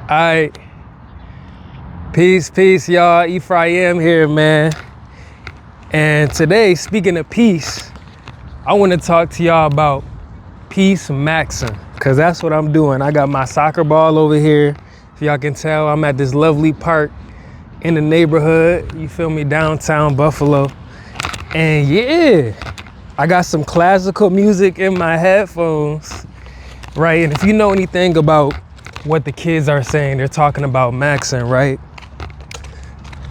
Alright, peace, y'all. Ephraim here, man. And today, speaking of peace, I want to talk to y'all about peace maxing, because that's what I'm doing. I got my soccer ball over here. If y'all can tell, I'm at this lovely park in the neighborhood, you feel me, downtown Buffalo. And yeah, I got some classical music in my headphones, right? And if you know anything about what the kids are saying, they're talking about maxing, right?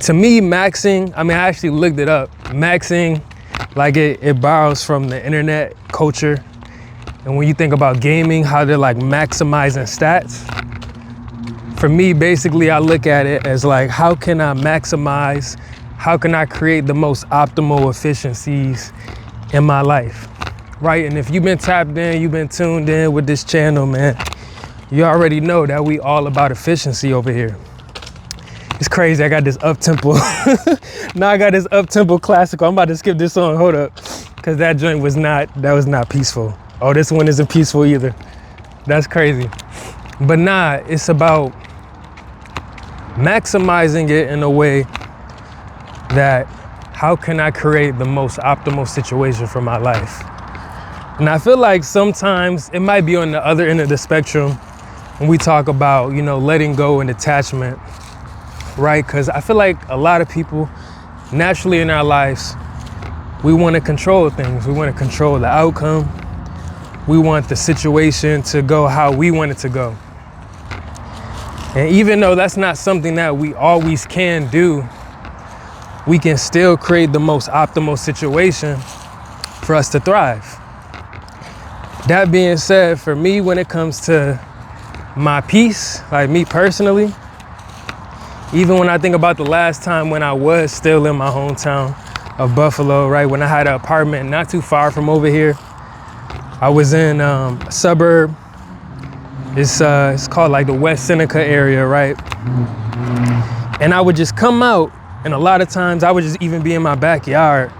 To me, maxing, I actually looked it up. Maxing, like it borrows from the internet culture. And when you think about gaming, how they're like maximizing stats. For me, basically, I look at it as like, how can I maximize, how can I create the most optimal efficiencies in my life, right? And if you've been tapped in, you've been tuned in with this channel, man, you already know that we all about efficiency over here. It's crazy, I got this up-tempo. Now I got this up-tempo classical. I'm about to skip this song, hold up. Cause that joint was not peaceful. Oh, this one isn't peaceful either. That's crazy. But nah, it's about maximizing it in a way that how can I create the most optimal situation for my life? And I feel like sometimes it might be on the other end of the spectrum when we talk about, you know, letting go and detachment, right? Because I feel like a lot of people naturally in our lives, we want to control things. We want to control the outcome. We want the situation to go how we want it to go. And even though that's not something that we always can do, we can still create the most optimal situation for us to thrive. That being said, for me, when it comes to my peace, like me personally, even when I think about the last time when I was still in my hometown of Buffalo, right? When I had an apartment not too far from over here, I was in a suburb. It's called like the West Seneca area, right? And I would just come out, and a lot of times I would just even be in my backyard,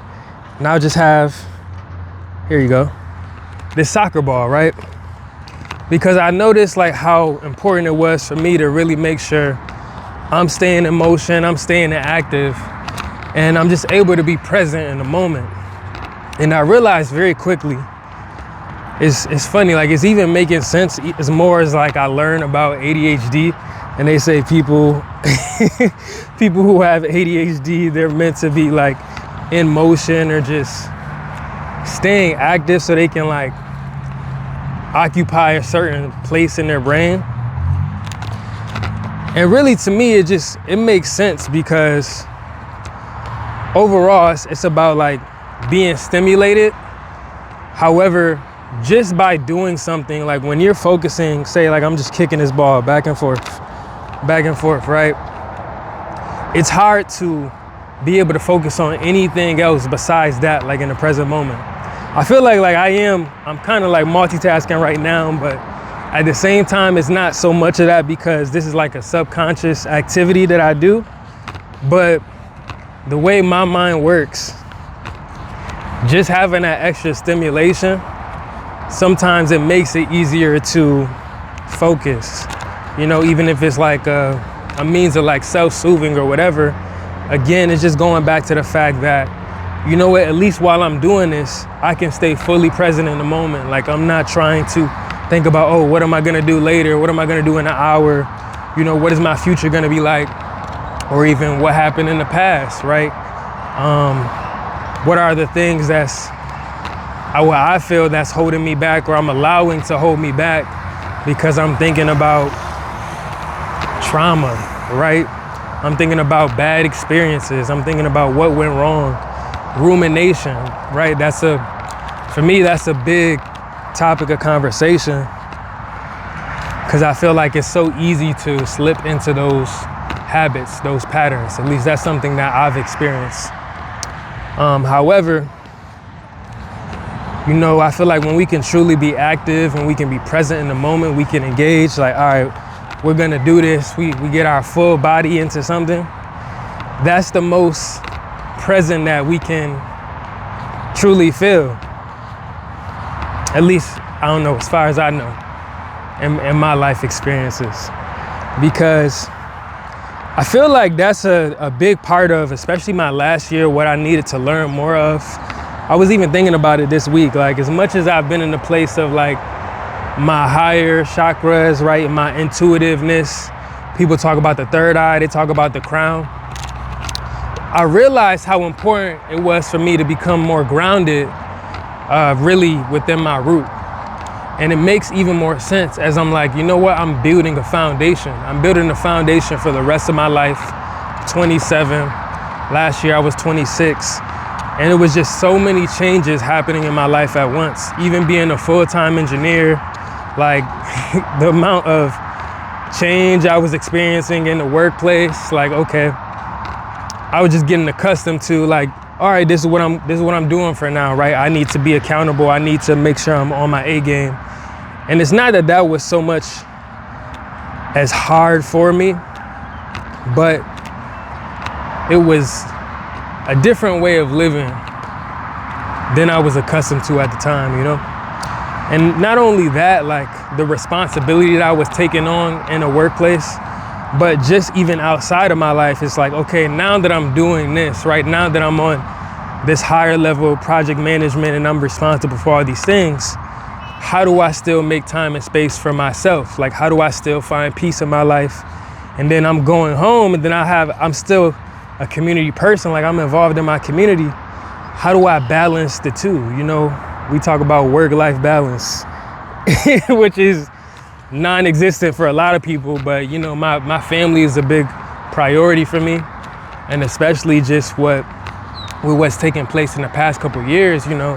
and I would just have, here you go, this soccer ball, right? Because I noticed like how important it was for me to really make sure I'm staying in motion, I'm staying active, and I'm just able to be present in the moment. And I realized very quickly, it's funny, like it's even making sense as more as like I learn about ADHD, and they say people people who have ADHD, they're meant to be like in motion or just staying active so they can like occupy a certain place in their brain. And really to me, it makes sense because overall it's about like being stimulated. However, just by doing something, like when you're focusing, say like I'm just kicking this ball back and forth, right? It's hard to be able to focus on anything else besides that, like in the present moment. I feel like I'm kind of like multitasking right now, but at the same time, it's not so much of that because this is like a subconscious activity that I do. But the way my mind works, just having that extra stimulation, sometimes it makes it easier to focus, you know, even if it's like a means of like self-soothing or whatever. Again, it's just going back to the fact that, you know what, at least while I'm doing this, I can stay fully present in the moment. Like I'm not trying to think about, oh, what am I gonna do later? What am I gonna do in an hour? You know, what is my future gonna be like? Or even what happened in the past, right? What are the things what I feel that's holding me back, or I'm allowing to hold me back because I'm thinking about trauma, right? I'm thinking about bad experiences. I'm thinking about what went wrong. Rumination, right? For me, that's a big topic of conversation because I feel like it's so easy to slip into those habits, those patterns. At least that's something that I've experienced. However, you know, I feel like when we can truly be active and we can be present in the moment, we can engage like, all right, we're gonna do this. We get our full body into something. That's the most present that we can truly feel. At least I don't know, as far as I know, in my life experiences. Because I feel like that's a big part of, especially my last year, what I needed to learn more of. I was even thinking about it this week, like as much as I've been in the place of like my higher chakras, right, my intuitiveness, people talk about the third eye, they talk about the crown. I realized how important it was for me to become more grounded, really within my root. And it makes even more sense as I'm like, you know what, I'm building a foundation. I'm building a foundation for the rest of my life. 27, last year I was 26. And it was just so many changes happening in my life at once. Even being a full-time engineer, like the amount of change I was experiencing in the workplace, like, okay, I was just getting accustomed to like, all right, this is what I'm doing for now, right? I need to be accountable. I need to make sure I'm on my A game. And it's not that that was so much as hard for me, but it was a different way of living than I was accustomed to at the time, you know? And not only that, like the responsibility that I was taking on in a workplace, but just even outside of my life, it's like, okay, now that I'm doing this, right, now that I'm on this higher level project management and I'm responsible for all these things, how do I still make time and space for myself? Like, how do I still find peace in my life? And then I'm going home and then I'm still a community person, like I'm involved in my community. How do I balance the two? You know, we talk about work-life balance, which is non-existent for a lot of people, but you know, my family is a big priority for me. And especially just with what's taking place in the past couple of years, you know,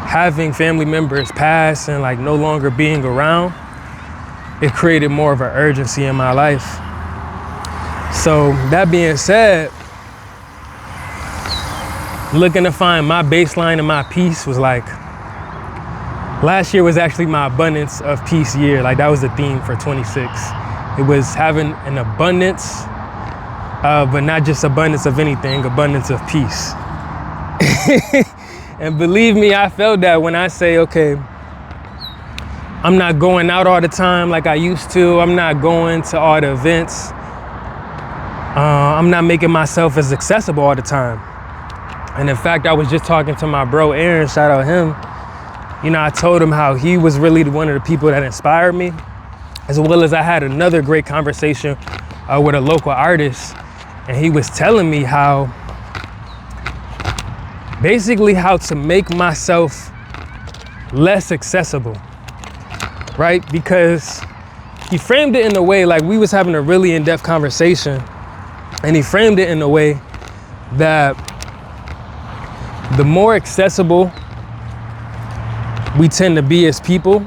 having family members pass and like no longer being around, it created more of an urgency in my life. So that being said, looking to find my baseline and my peace was like, last year was actually my abundance of peace year. Like that was the theme for 26. It was having an abundance, but not just abundance of anything, abundance of peace. And believe me, I felt that when I say, okay, I'm not going out all the time like I used to. I'm not going to all the events. I'm not making myself as accessible all the time. And in fact, I was just talking to my bro, Aaron, shout out him. You know, I told him how he was really one of the people that inspired me, as well as I had another great conversation with a local artist. And he was telling me how, basically how to make myself less accessible, right? Because he framed it in a way, like we was having a really in-depth conversation, and he framed it in a way that the more accessible we tend to be as people,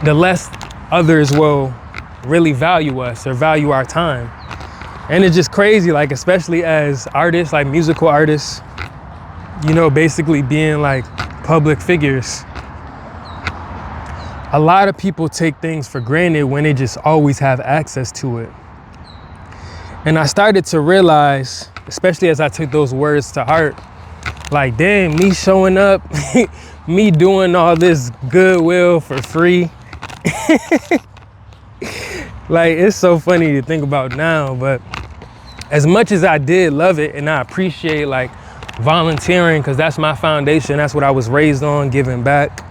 the less others will really value us or value our time. And it's just crazy, like especially as artists, like musical artists, you know, basically being like public figures. A lot of people take things for granted when they just always have access to it. And I started to realize, especially as I took those words to heart, like, damn, me showing up, me doing all this goodwill for free. Like, it's so funny to think about now, but as much as I did love it and I appreciate like volunteering, because that's my foundation, that's what I was raised on, giving back.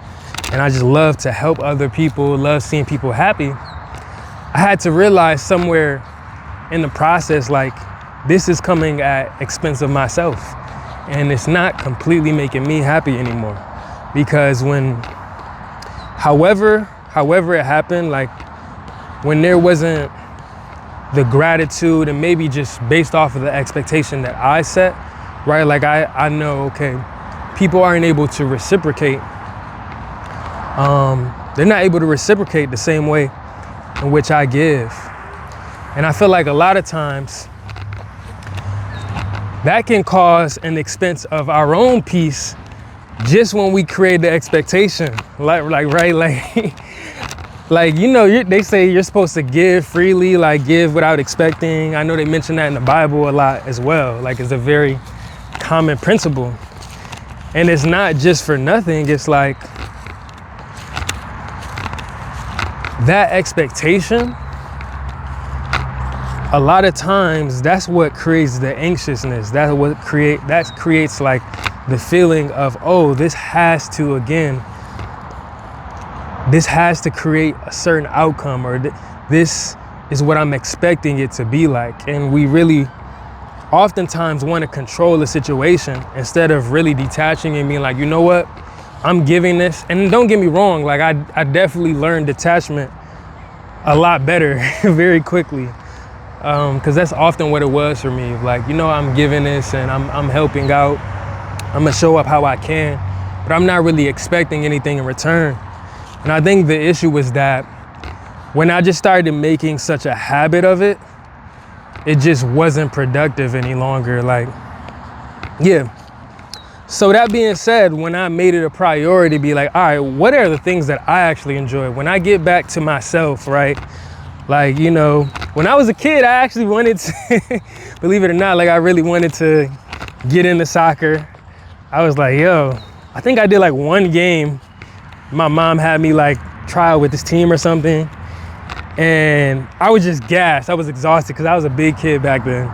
And I just love to help other people, love seeing people happy. I had to realize somewhere in the process, like this is coming at expense of myself. And it's not completely making me happy anymore. Because when, however it happened, like when there wasn't the gratitude and maybe just based off of the expectation that I set, right? Like I know, okay, people aren't able to reciprocate. They're not able to reciprocate the same way in which I give. And I feel like a lot of times that can cause an expense of our own peace just when we create the expectation. Like you know, they say you're supposed to give freely, like give without expecting. I know they mention that in the Bible a lot as well. Like it's a very common principle. And it's not just for nothing. It's like that expectation, a lot of times that's what creates the anxiousness. That creates like the feeling of, oh, this has to create a certain outcome, or this is what I'm expecting it to be like. And we really oftentimes want to control the situation instead of really detaching and being like, you know what, I'm giving this. And don't get me wrong, like I definitely learned detachment a lot better very quickly, because that's often what it was for me. Like, you know, I'm giving this and I'm helping out, I'm gonna show up how I can, but I'm not really expecting anything in return. And I think the issue was that when I just started making such a habit of it, it just wasn't productive any longer. Like, yeah. So that being said, when I made it a priority to be like, all right, what are the things that I actually enjoy? When I get back to myself, right? Like, you know, when I was a kid, I actually wanted to, believe it or not, like I really wanted to get into soccer. I was like, yo, I think I did like one game. My mom had me like try out with this team or something. And I was just gassed. I was exhausted because I was a big kid back then.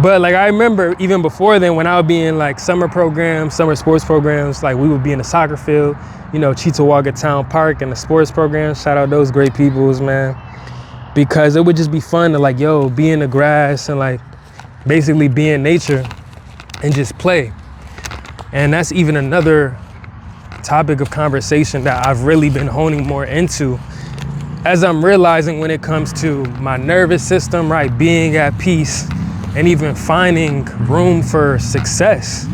But like, I remember even before then, when I would be in like summer programs, summer sports programs, like we would be in the soccer field, you know, Cheektowaga Town Park and the sports programs. Shout out those great peoples, man. Because it would just be fun to like, yo, be in the grass and like basically be in nature and just play. And that's even another topic of conversation that I've really been honing more into, as I'm realizing when it comes to my nervous system, right, being at peace and even finding room for success,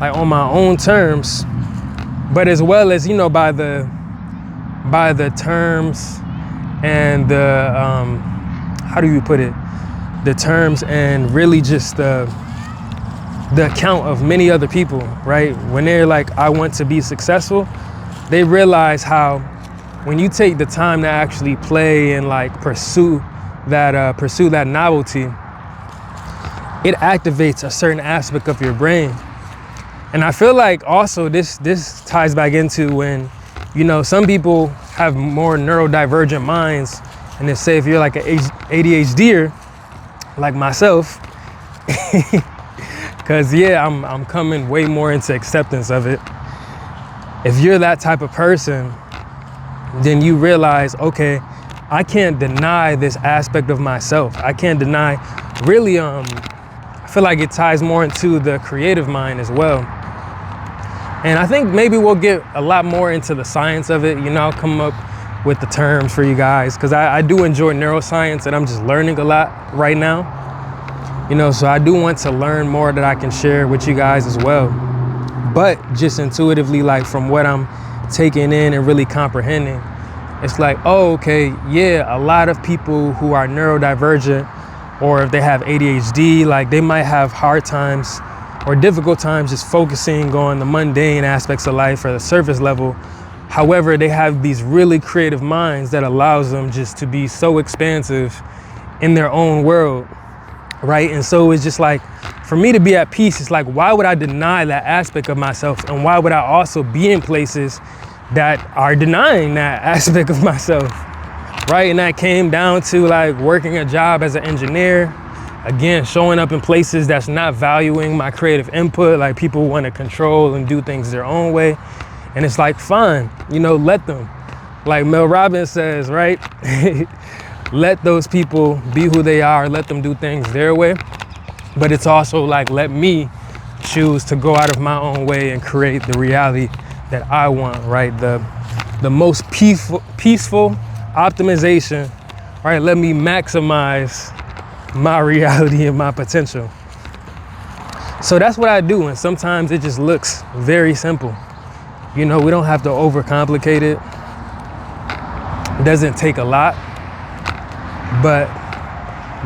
like on my own terms, but as well as, you know, by the terms and the, how do you put it? The terms and really just the account of many other people, right? When they're like, I want to be successful, they realize how when you take the time to actually play and like pursue that novelty, it activates a certain aspect of your brain. And I feel like also this ties back into when, you know, some people have more neurodivergent minds, and they say if you're like an ADHDer like myself, because yeah, I'm coming way more into acceptance of it. If you're that type of person, then you realize, okay, I can't deny this aspect of myself. I can't deny, really, I feel like it ties more into the creative mind as well. And I think maybe we'll get a lot more into the science of it, you know, I'll come up with the terms for you guys, because I do enjoy neuroscience and I'm just learning a lot right now. You know, so I do want to learn more that I can share with you guys as well. But just intuitively, like from what I'm taking in and really comprehending, it's like, oh, okay, yeah, a lot of people who are neurodivergent, or if they have ADHD, like they might have hard times or difficult times just focusing on the mundane aspects of life or the surface level. However, they have these really creative minds that allows them just to be so expansive in their own world, right? And so it's just like, for me to be at peace, it's like, why would I deny that aspect of myself? And why would I also be in places that are denying that aspect of myself, right? And that came down to like working a job as an engineer, again, showing up in places that's not valuing my creative input, like people want to control and do things their own way. And it's like, fine, you know, let them. Like Mel Robbins says, right? Let those people be who they are, let them do things their way. But it's also like, let me choose to go out of my own way and create the reality that I want, right? The most peaceful optimization, right? Let me maximize my reality and my potential. So that's what I do. And sometimes it just looks very simple. You know, we don't have to overcomplicate it. It doesn't take a lot. But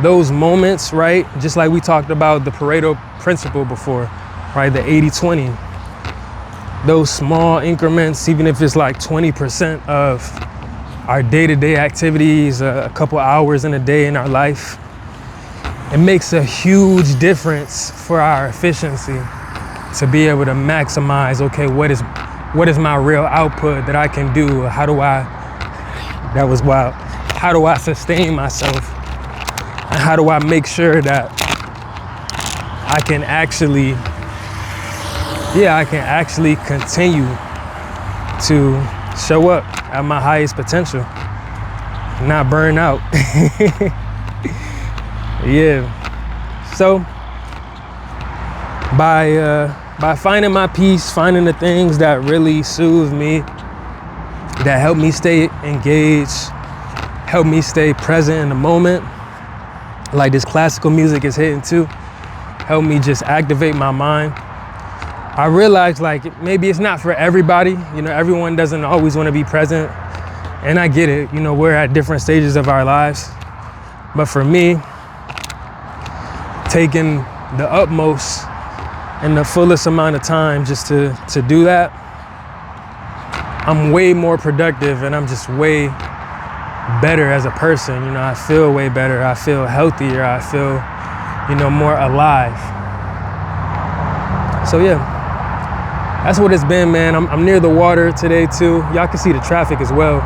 those moments, right? Just like we talked about the Pareto principle before, right? The 80-20. Those small increments, even if it's like 20% of our day-to-day activities, a couple hours in a day in our life, it makes a huge difference for our efficiency to be able to maximize, okay, what is my real output that I can do? That was wild. How do I sustain myself? And how do I make sure that I can actually continue to show up at my highest potential, not burn out. Yeah. So by finding my peace, finding the things that really soothe me, that help me stay engaged, help me stay present in the moment, like this classical music is hitting too, help me just activate my mind. I realized like maybe it's not for everybody, you know, everyone doesn't always want to be present, and I get it, you know, we're at different stages of our lives. But for me, taking the utmost and the fullest amount of time just to do that, I'm way more productive, and I'm just way better as a person. You know, I feel way better, I feel healthier, I feel, you know, more alive. So yeah, that's what it's been, man. I'm near the water today too. Y'all can see the traffic as well.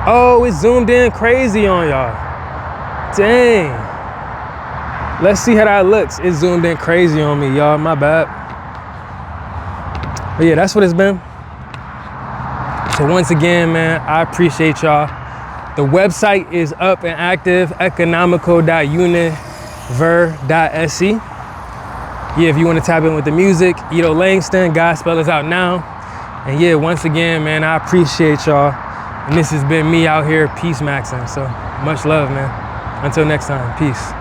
Oh, it's zoomed in crazy on y'all. Dang. Let's see how that looks. It's zoomed in crazy on me, y'all. My bad. But yeah, that's what it's been. So once again, man, I appreciate y'all. The website is up and active, economical.univer.se. Yeah, if you want to tap in with the music, Edo Langston, Godspell is out now. And yeah, once again, man, I appreciate y'all. And this has been me out here, peace maxing. So much love, man. Until next time, peace.